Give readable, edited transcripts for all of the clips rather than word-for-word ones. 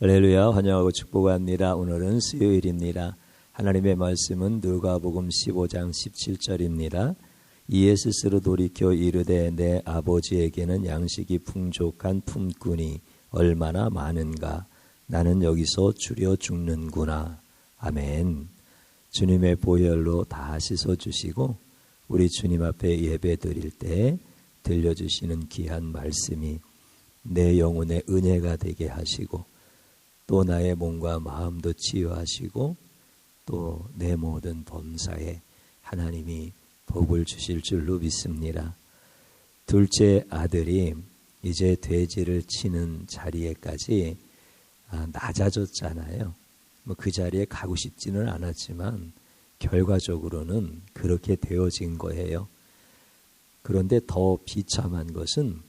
할렐루야, 환영하고 축복합니다. 오늘은 수요일입니다. 하나님의 말씀은 누가복음 15장 17절입니다. 이에 스스로 돌이켜 이르되 내 아버지에게는 양식이 풍족한 품꾼이 얼마나 많은가. 나는 여기서 줄여 죽는구나. 아멘. 주님의 보혈로 다 씻어주시고 우리 주님 앞에 예배 드릴 때 들려주시는 귀한 말씀이 내 영혼의 은혜가 되게 하시고 또 나의 몸과 마음도 치유하시고 또 내 모든 범사에 하나님이 복을 주실 줄로 믿습니다. 둘째 아들이 이제 돼지를 치는 자리에까지 낮아졌잖아요. 그 자리에 가고 싶지는 않았지만 결과적으로는 그렇게 되어진 거예요. 그런데 더 비참한 것은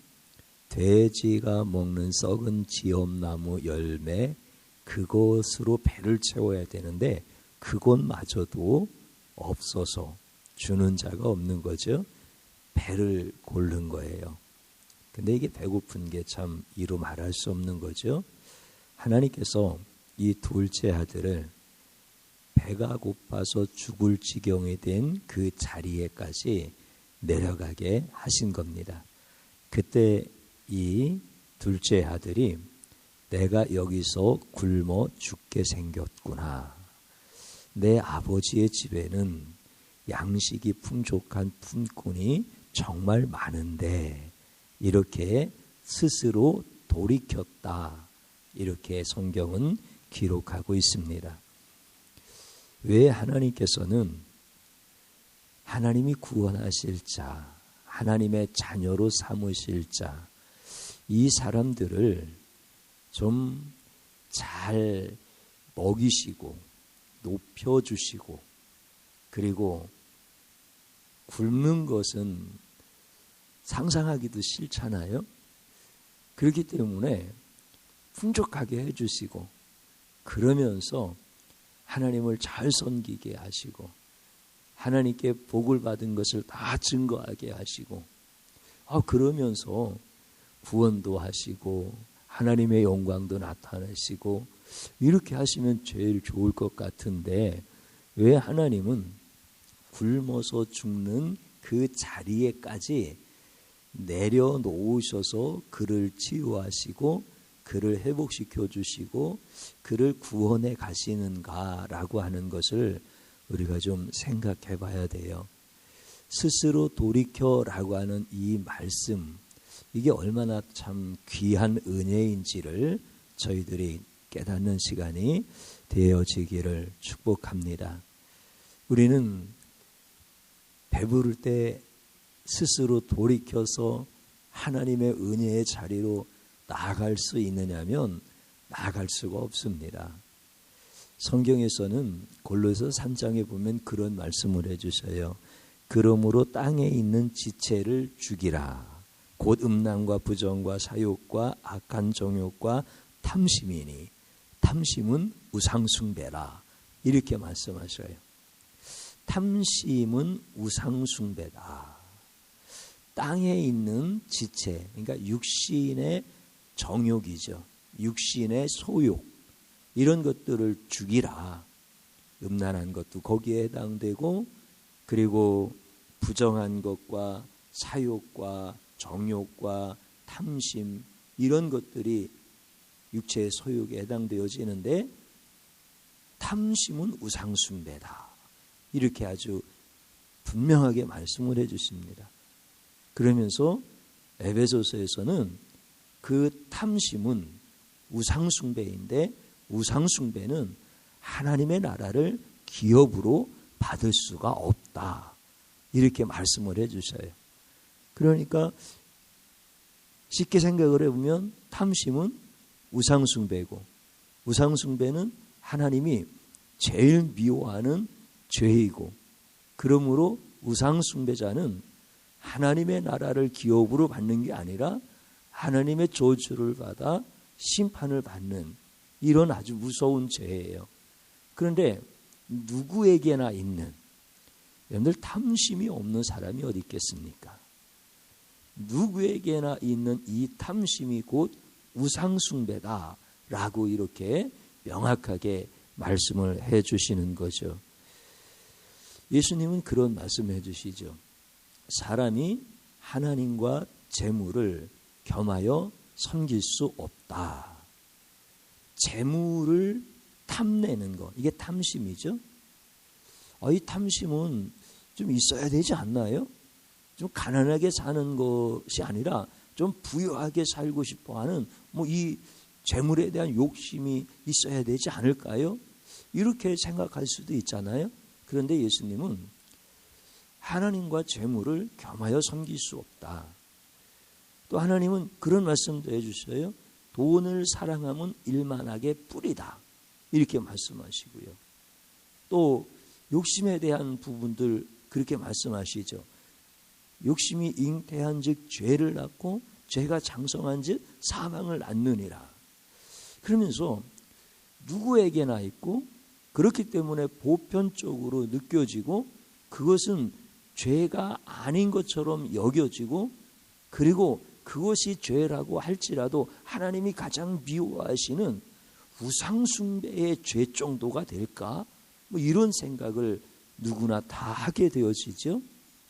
돼지가 먹는 썩은 지엄나무 열매 그것으로 배를 채워야 되는데 그것마저도 없어서 주는 자가 없는 거죠. 배를 고른 거예요. 근데 이게 배고픈 게 참 이루 말할 수 없는 거죠. 하나님께서 이 둘째 아들을 배가 고파서 죽을 지경이 된 그 자리에까지 내려가게 하신 겁니다. 그때 이 둘째 아들이 내가 여기서 굶어 죽게 생겼구나. 내 아버지의 집에는 양식이 풍족한 품꾼이 정말 많은데 이렇게 스스로 돌이켰다. 이렇게 성경은 기록하고 있습니다. 왜 하나님께서는 하나님이 구원하실 자, 하나님의 자녀로 삼으실 자, 이 사람들을 좀 잘 먹이시고 높여주시고 그리고 굶는 것은 상상하기도 싫잖아요. 그렇기 때문에 풍족하게 해주시고 그러면서 하나님을 잘 섬기게 하시고 하나님께 복을 받은 것을 다 증거하게 하시고 그러면서 구원도 하시고 하나님의 영광도 나타내시고 이렇게 하시면 제일 좋을 것 같은데 왜 하나님은 굶어서 죽는 그 자리에까지 내려놓으셔서 그를 치유하시고 그를 회복시켜 주시고 그를 구원해 가시는가라고 하는 것을 우리가 좀 생각해 봐야 돼요. 스스로 돌이켜라고 하는 이 말씀, 이게 얼마나 참 귀한 은혜인지를 저희들이 깨닫는 시간이 되어지기를 축복합니다. 우리는 배부를 때 스스로 돌이켜서 하나님의 은혜의 자리로 나아갈 수 있느냐면 나아갈 수가 없습니다. 성경에서는 골로새 3장에 보면 그런 말씀을 해주셔요. 그러므로 땅에 있는 지체를 죽이라. 곧 음란과 부정과 사욕과 악한 정욕과 탐심이니 탐심은 우상숭배라. 이렇게 말씀하셔요. 탐심은 우상숭배다. 땅에 있는 지체, 그러니까 육신의 정욕이죠. 육신의 소욕, 이런 것들을 죽이라. 음란한 것도 거기에 해당되고 그리고 부정한 것과 사욕과 정욕과 탐심 이런 것들이 육체의 소욕에 해당되어지는데 탐심은 우상숭배다. 이렇게 아주 분명하게 말씀을 해주십니다. 그러면서 에베소서에서는 그 탐심은 우상숭배인데 우상숭배는 하나님의 나라를 기업으로 받을 수가 없다. 이렇게 말씀을 해주셔요. 그러니까 쉽게 생각을 해보면 탐심은 우상숭배고 우상숭배는 하나님이 제일 미워하는 죄이고 그러므로 우상숭배자는 하나님의 나라를 기업으로 받는 게 아니라 하나님의 저주를 받아 심판을 받는 이런 아주 무서운 죄예요. 그런데 누구에게나 있는, 여러분들 탐심이 없는 사람이 어디 있겠습니까? 누구에게나 있는 이 탐심이 곧 우상숭배다 라고 이렇게 명확하게 말씀을 해 주시는 거죠. 예수님은 그런 말씀을 해 주시죠. 사람이 하나님과 재물을 겸하여 섬길 수 없다. 재물을 탐내는 거, 이게 탐심이죠. 이 탐심은 좀 있어야 되지 않나요? 좀 가난하게 사는 것이 아니라 좀 부유하게 살고 싶어하는 이 재물에 대한 욕심이 있어야 되지 않을까요? 이렇게 생각할 수도 있잖아요. 그런데 예수님은 하나님과 재물을 겸하여 섬길 수 없다. 또 하나님은 그런 말씀도 해주셔요. 돈을 사랑하면 일만하게 뿌리다. 이렇게 말씀하시고요. 또 욕심에 대한 부분들 그렇게 말씀하시죠. 욕심이 잉태한 즉 죄를 낳고 죄가 장성한 즉 사망을 낳느니라. 그러면서 누구에게나 있고 그렇기 때문에 보편적으로 느껴지고 그것은 죄가 아닌 것처럼 여겨지고 그리고 그것이 죄라고 할지라도 하나님이 가장 미워하시는 우상숭배의 죄 정도가 될까? 이런 생각을 누구나 다 하게 되어지죠.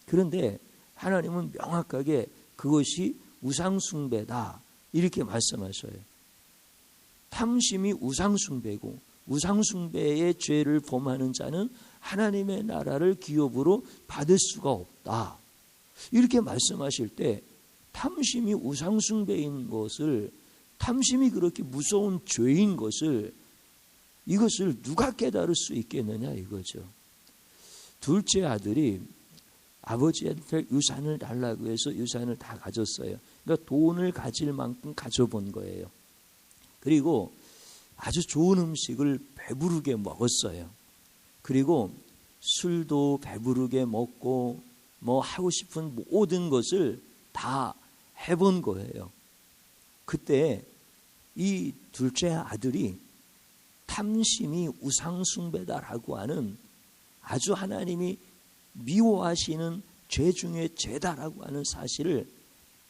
그런데 하나님은 명확하게 그것이 우상숭배다 이렇게 말씀하셔요. 탐심이 우상숭배고 우상숭배의 죄를 범하는 자는 하나님의 나라를 기업으로 받을 수가 없다. 이렇게 말씀하실 때 탐심이 우상숭배인 것을, 탐심이 그렇게 무서운 죄인 것을, 이것을 누가 깨달을 수 있겠느냐 이거죠. 둘째 아들이 아버지한테 유산을 달라고 해서 유산을 다 가졌어요. 그러니까 돈을 가질 만큼 가져본 거예요. 그리고 아주 좋은 음식을 배부르게 먹었어요. 그리고 술도 배부르게 먹고 하고 싶은 모든 것을 다 해본 거예요. 그때 이 둘째 아들이 탐심이 우상숭배다라고 하는 아주 하나님이 미워하시는 죄 중에 죄다라고 하는 사실을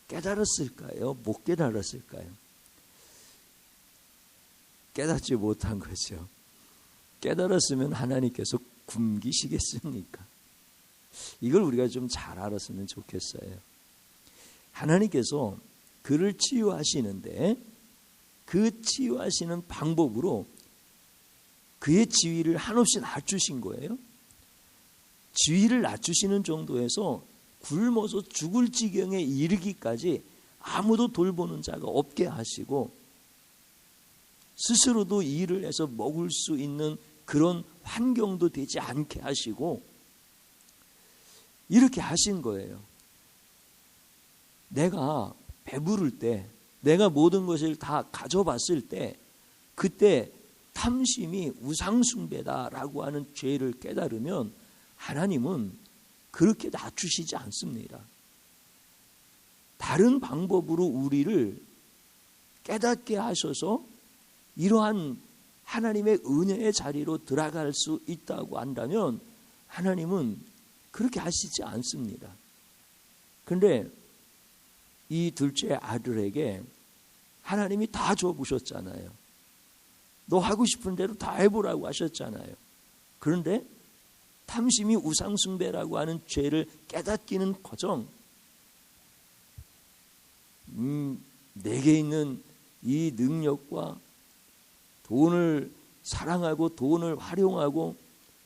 깨달았을까요? 못 깨달았을까요? 깨닫지 못한 거죠. 깨달았으면 하나님께서 굶기시겠습니까? 이걸 우리가 좀 잘 알았으면 좋겠어요. 하나님께서 그를 치유하시는데 그 치유하시는 방법으로 그의 지위를 한없이 낮추신 거예요. 지위를 낮추시는 정도에서 굶어서 죽을 지경에 이르기까지 아무도 돌보는 자가 없게 하시고 스스로도 일을 해서 먹을 수 있는 그런 환경도 되지 않게 하시고 이렇게 하신 거예요. 내가 배부를 때, 내가 모든 것을 다 가져봤을 때 그때 탐심이 우상숭배다라고 하는 죄를 깨달으면 하나님은 그렇게 낮추시지 않습니다. 다른 방법으로 우리를 깨닫게 하셔서 이러한 하나님의 은혜의 자리로 들어갈 수 있다고 한다면 하나님은 그렇게 하시지 않습니다. 그런데 이 둘째 아들에게 하나님이 다 줘보셨잖아요. 너 하고 싶은 대로 다 해보라고 하셨잖아요. 그런데 탐심이 우상숭배라고 하는 죄를 깨닫기는 커녕 내게 있는 이 능력과 돈을 사랑하고 돈을 활용하고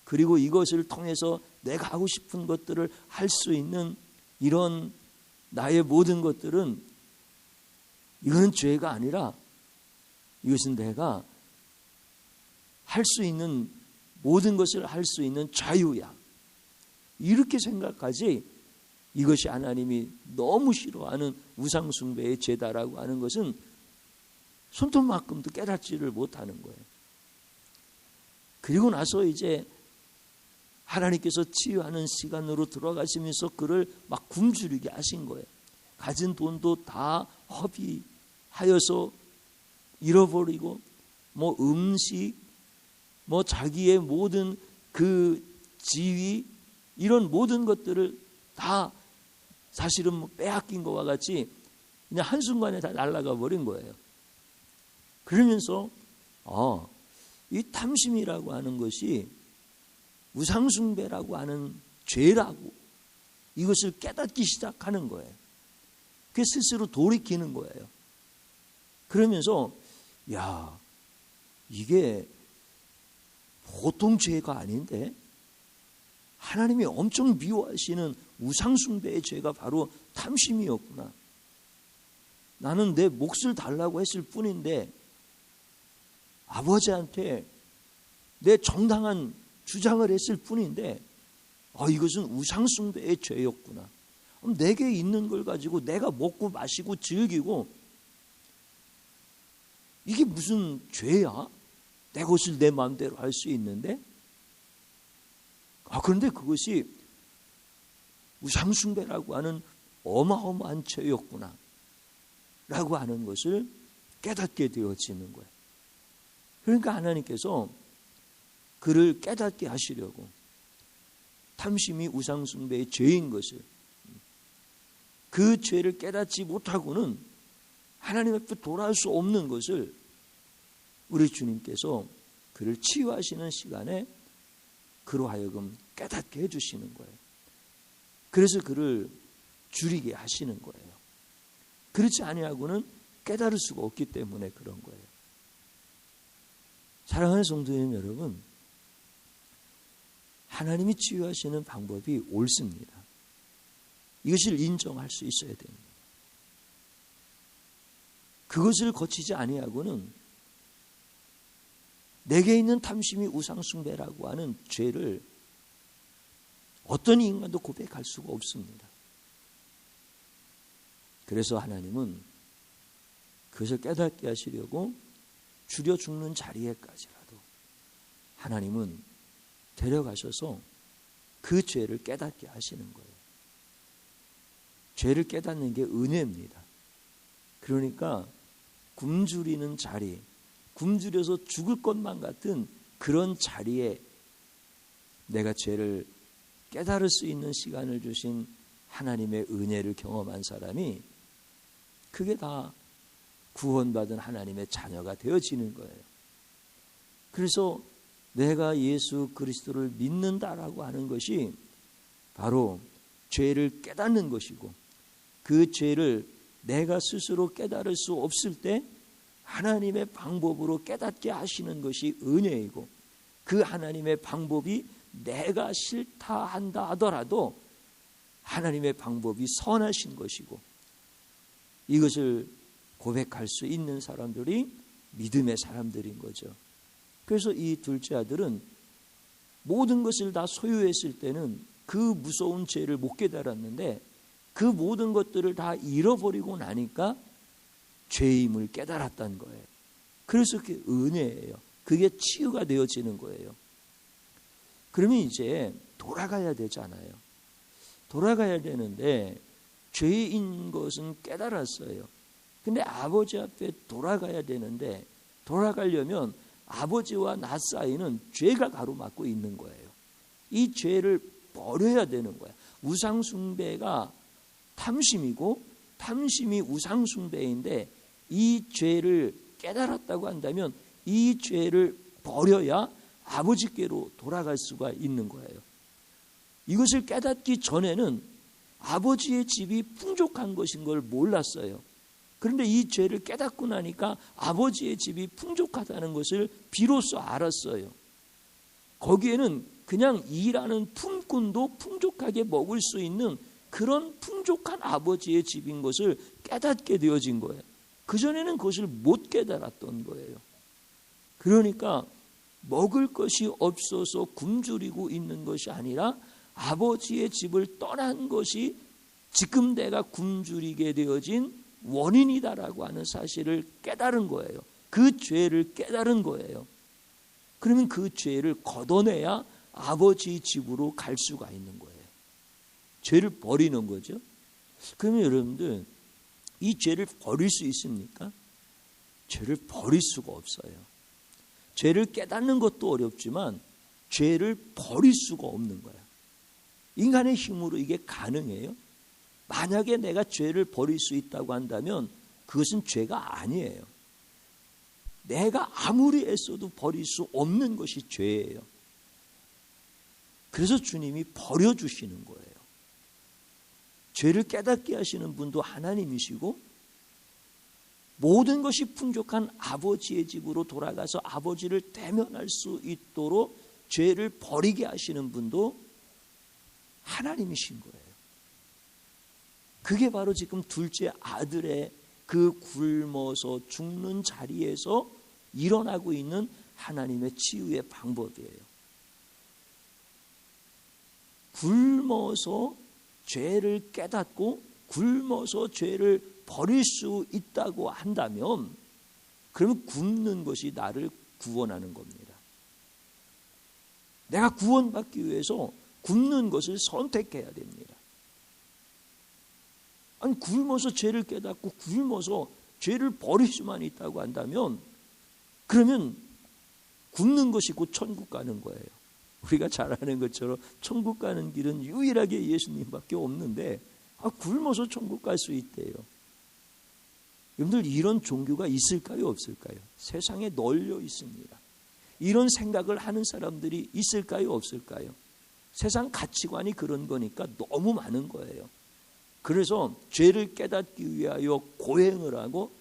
그리고 이것을 통해서 내가 하고 싶은 것들을 할 수 있는 이런 나의 모든 것들은 이거는 죄가 아니라 이것은 내가 할 수 있는 모든 것을 할 수 있는 자유야. 이렇게 생각하지 이것이 하나님이 너무 싫어하는 우상숭배의 죄다라고 하는 것은 손톱만큼도 깨닫지를 못하는 거예요. 그리고 나서 이제 하나님께서 치유하는 시간으로 들어가시면서 그를 막 굶주리게 하신 거예요. 가진 돈도 다 허비하여서 잃어버리고 음식 자기의 모든 그 지위 이런 모든 것들을 다 사실은 빼앗긴 것과 같이 그냥 한순간에 다 날아가 버린 거예요. 그러면서 이 탐심이라고 하는 것이 우상숭배라고 하는 죄라고 이것을 깨닫기 시작하는 거예요. 그 스스로 돌이키는 거예요. 그러면서 야, 이게 보통 죄가 아닌데 하나님이 엄청 미워하시는 우상숭배의 죄가 바로 탐심이었구나. 나는 내 몫을 달라고 했을 뿐인데 아버지한테 내 정당한 주장을 했을 뿐인데 이것은 우상숭배의 죄였구나. 그럼 내게 있는 걸 가지고 내가 먹고 마시고 즐기고 이게 무슨 죄야? 내 것을 내 마음대로 할 수 있는데 그런데 그것이 우상숭배라고 하는 어마어마한 죄였구나 라고 하는 것을 깨닫게 되어지는 거예요. 그러니까 하나님께서 그를 깨닫게 하시려고 탐심이 우상숭배의 죄인 것을, 그 죄를 깨닫지 못하고는 하나님 앞에 돌아올 수 없는 것을 우리 주님께서 그를 치유하시는 시간에 그로 하여금 깨닫게 해주시는 거예요. 그래서 그를 줄이게 하시는 거예요. 그렇지 아니하고는 깨달을 수가 없기 때문에 그런 거예요. 사랑하는 성도님 여러분, 하나님이 치유하시는 방법이 옳습니다. 이것을 인정할 수 있어야 됩니다. 그것을 거치지 아니하고는 내게 있는 탐심이 우상숭배라고 하는 죄를 어떤 인간도 고백할 수가 없습니다. 그래서 하나님은 그것을 깨닫게 하시려고 죽여 죽는 자리에까지라도 하나님은 데려가셔서 그 죄를 깨닫게 하시는 거예요. 죄를 깨닫는 게 은혜입니다. 그러니까 굶주리는 자리, 굶주려서 죽을 것만 같은 그런 자리에 내가 죄를 깨달을 수 있는 시간을 주신 하나님의 은혜를 경험한 사람이 그게 다 구원받은 하나님의 자녀가 되어지는 거예요. 그래서 내가 예수 그리스도를 믿는다라고 하는 것이 바로 죄를 깨닫는 것이고, 그 죄를 내가 스스로 깨달을 수 없을 때 하나님의 방법으로 깨닫게 하시는 것이 은혜이고, 그 하나님의 방법이 내가 싫다 한다 하더라도 하나님의 방법이 선하신 것이고, 이것을 고백할 수 있는 사람들이 믿음의 사람들인 거죠. 그래서 이 둘째 아들은 모든 것을 다 소유했을 때는 그 무서운 죄를 못 깨달았는데, 그 모든 것들을 다 잃어버리고 나니까 죄임을 깨달았다는 거예요. 그래서 그게 은혜예요. 그게 치유가 되어지는 거예요. 그러면 이제 돌아가야 되잖아요. 돌아가야 되는데 죄인 것은 깨달았어요. 근데 아버지 앞에 돌아가야 되는데, 돌아가려면 아버지와 나 사이는 죄가 가로막고 있는 거예요. 이 죄를 버려야 되는 거예요. 우상숭배가 탐심이고 탐심이 우상숭배인데, 이 죄를 깨달았다고 한다면 이 죄를 버려야 아버지께로 돌아갈 수가 있는 거예요. 이것을 깨닫기 전에는 아버지의 집이 풍족한 것인 걸 몰랐어요. 그런데 이 죄를 깨닫고 나니까 아버지의 집이 풍족하다는 것을 비로소 알았어요. 거기에는 그냥 일하는 품꾼도 풍족하게 먹을 수 있는 그런 풍족한 아버지의 집인 것을 깨닫게 되어진 거예요. 그전에는 그것을 못 깨달았던 거예요. 그러니까 먹을 것이 없어서 굶주리고 있는 것이 아니라 아버지의 집을 떠난 것이 지금 내가 굶주리게 되어진 원인이다라고 하는 사실을 깨달은 거예요. 그 죄를 깨달은 거예요. 그러면 그 죄를 걷어내야 아버지 집으로 갈 수가 있는 거예요. 죄를 버리는 거죠. 그러면 여러분들, 이 죄를 버릴 수 있습니까? 죄를 버릴 수가 없어요. 죄를 깨닫는 것도 어렵지만 죄를 버릴 수가 없는 거야. 인간의 힘으로 이게 가능해요? 만약에 내가 죄를 버릴 수 있다고 한다면 그것은 죄가 아니에요. 내가 아무리 애써도 버릴 수 없는 것이 죄예요. 그래서 주님이 버려주시는 거예요. 죄를 깨닫게 하시는 분도 하나님이시고, 모든 것이 풍족한 아버지의 집으로 돌아가서 아버지를 대면할 수 있도록 죄를 버리게 하시는 분도 하나님이신 거예요. 그게 바로 지금 둘째 아들의 그 굶어서 죽는 자리에서 일어나고 있는 하나님의 치유의 방법이에요. 굶어서 죄를 깨닫고 굶어서 죄를 버릴 수 있다고 한다면, 그러면 굶는 것이 나를 구원하는 겁니다. 내가 구원받기 위해서 굶는 것을 선택해야 됩니다. 아니, 굶어서 죄를 깨닫고 굶어서 죄를 버릴 수만 있다고 한다면, 그러면 굶는 것이 곧 천국 가는 거예요. 우리가 잘 아는 것처럼 천국 가는 길은 유일하게 예수님밖에 없는데, 굶어서 천국 갈 수 있대요. 여러분들, 이런 종교가 있을까요, 없을까요? 세상에 널려 있습니다. 이런 생각을 하는 사람들이 있을까요, 없을까요? 세상 가치관이 그런 거니까 너무 많은 거예요. 그래서 죄를 깨닫기 위하여 고행을 하고,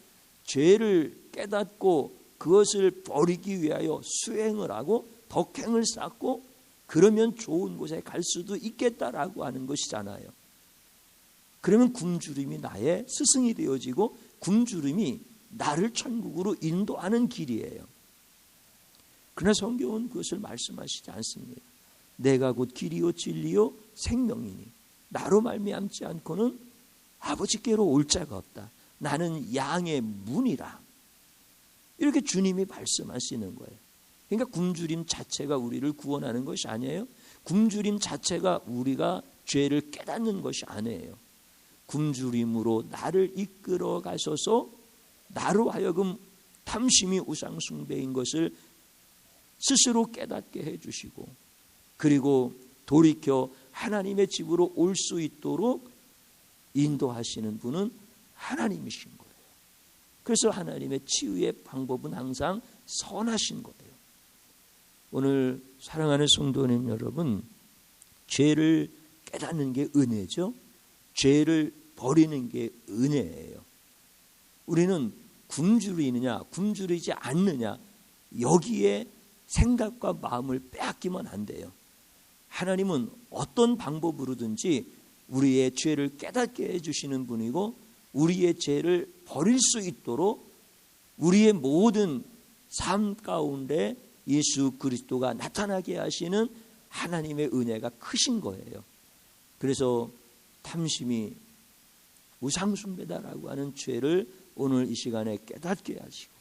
죄를 깨닫고 그것을 버리기 위하여 수행을 하고 덕행을 쌓고, 그러면 좋은 곳에 갈 수도 있겠다라고 하는 것이잖아요. 그러면 굶주림이 나의 스승이 되어지고 굶주림이 나를 천국으로 인도하는 길이에요. 그러나 성경은 그것을 말씀하시지 않습니다. 내가 곧 길이요 진리요 생명이니 나로 말미암지 않고는 아버지께로 올 자가 없다. 나는 양의 문이라. 이렇게 주님이 말씀하시는 거예요. 그러니까 굶주림 자체가 우리를 구원하는 것이 아니에요. 굶주림 자체가 우리가 죄를 깨닫는 것이 아니에요. 굶주림으로 나를 이끌어 가셔서 나로 하여금 탐심이 우상 숭배인 것을 스스로 깨닫게 해주시고, 그리고 돌이켜 하나님의 집으로 올 수 있도록 인도하시는 분은 하나님이신 거예요. 그래서 하나님의 치유의 방법은 항상 선하신 거예요. 오늘 사랑하는 성도님 여러분, 죄를 깨닫는 게 은혜죠. 죄를 버리는 게 은혜예요. 우리는 굶주리느냐 굶주리지 않느냐, 여기에 생각과 마음을 빼앗기면 안 돼요. 하나님은 어떤 방법으로든지 우리의 죄를 깨닫게 해주시는 분이고, 우리의 죄를 버릴 수 있도록 우리의 모든 삶 가운데 예수 그리스도가 나타나게 하시는 하나님의 은혜가 크신 거예요. 그래서 탐심이 우상숭배다라고 하는 죄를 오늘 이 시간에 깨닫게 하시고,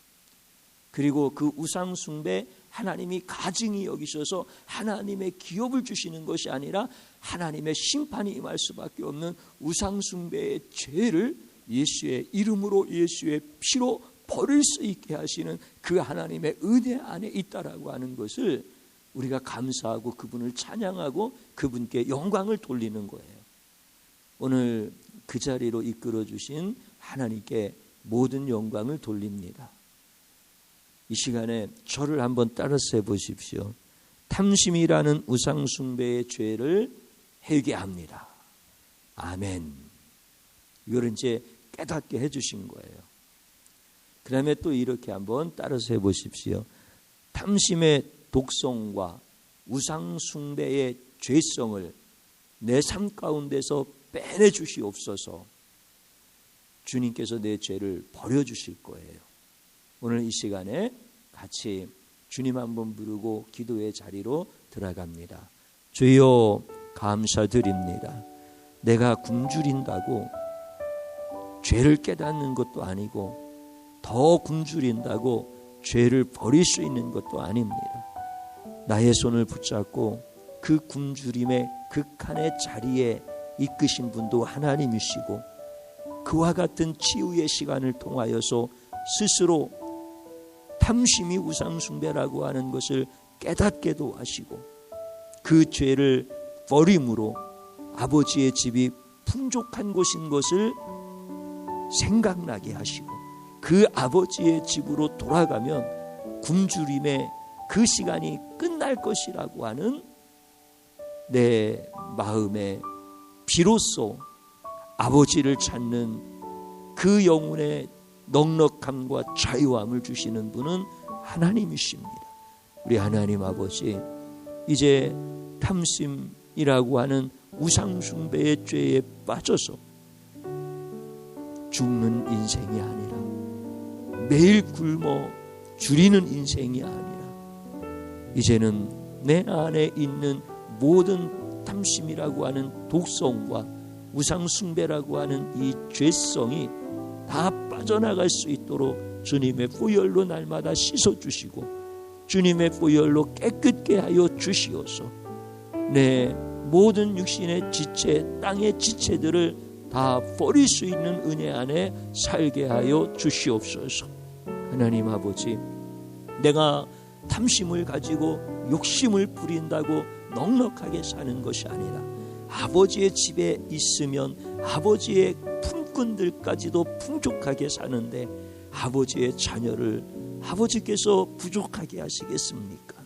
그리고 그 우상숭배 하나님이 가증히 여기셔서 하나님의 기업을 주시는 것이 아니라 하나님의 심판이 임할 수밖에 없는 우상숭배의 죄를 예수의 이름으로 예수의 피로 버릴 수 있게 하시는 그 하나님의 은혜 안에 있다라고 하는 것을 우리가 감사하고 그분을 찬양하고 그분께 영광을 돌리는 거예요. 오늘 그 자리로 이끌어 주신 하나님께 모든 영광을 돌립니다. 이 시간에 저를 한번 따라서 해보십시오. 탐심이라는 우상숭배의 죄를 회개합니다. 아멘. 이걸 이제 깨닫게 해주신 거예요. 그 다음에 또 이렇게 한번 따라서 해보십시오. 탐심의 독성과 우상숭배의 죄성을 내 삶 가운데서 빼내주시옵소서. 주님께서 내 죄를 버려주실 거예요. 오늘 이 시간에 같이 주님 한번 부르고 기도의 자리로 들어갑니다. 주여 감사드립니다. 내가 굶주린다고 죄를 깨닫는 것도 아니고 더 굶주린다고 죄를 버릴 수 있는 것도 아닙니다. 나의 손을 붙잡고 그 굶주림의 극한의 자리에 이끄신 분도 하나님이시고, 그와 같은 치유의 시간을 통하여서 스스로 탐심이 우상숭배라고 하는 것을 깨닫게도 하시고, 그 죄를 버림으로 아버지의 집이 풍족한 곳인 것을 생각나게 하시고, 그 아버지의 집으로 돌아가면 굶주림의 그 시간이 끝날 것이라고 하는 내 마음에 비로소 아버지를 찾는 그 영혼의 넉넉함과 자유함을 주시는 분은 하나님이십니다. 우리 하나님 아버지, 이제 탐심이라고 하는 우상숭배의 죄에 빠져서 죽는 인생이 아니라, 매일 굶어 줄이는 인생이 아니라, 이제는 내 안에 있는 모든 탐심이라고 하는 독성과 우상숭배라고 하는 이 죄성이 다 빠져나갈 수 있도록 주님의 보혈로 날마다 씻어주시고 주님의 보혈로 깨끗게 하여 주시어서 내 모든 육신의 지체, 땅의 지체들을 다 버릴 수 있는 은혜 안에 살게 하여 주시옵소서. 하나님 아버지, 내가 탐심을 가지고 욕심을 부린다고 넉넉하게 사는 것이 아니라 아버지의 집에 있으면 아버지의 품꾼들까지도 풍족하게 사는데 아버지의 자녀를 아버지께서 부족하게 하시겠습니까?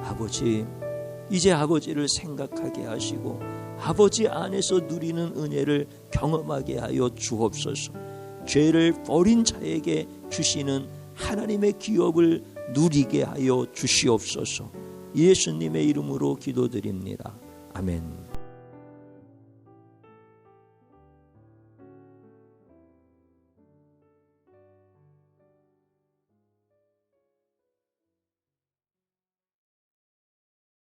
아버지, 이제 아버지를 생각하게 하시고 아버지 안에서 누리는 은혜를 경험하게 하여 주옵소서. 죄를 버린 자에게 주시는 하나님의 기업을 누리게 하여 주시옵소서. 예수님의 이름으로 기도드립니다. 아멘.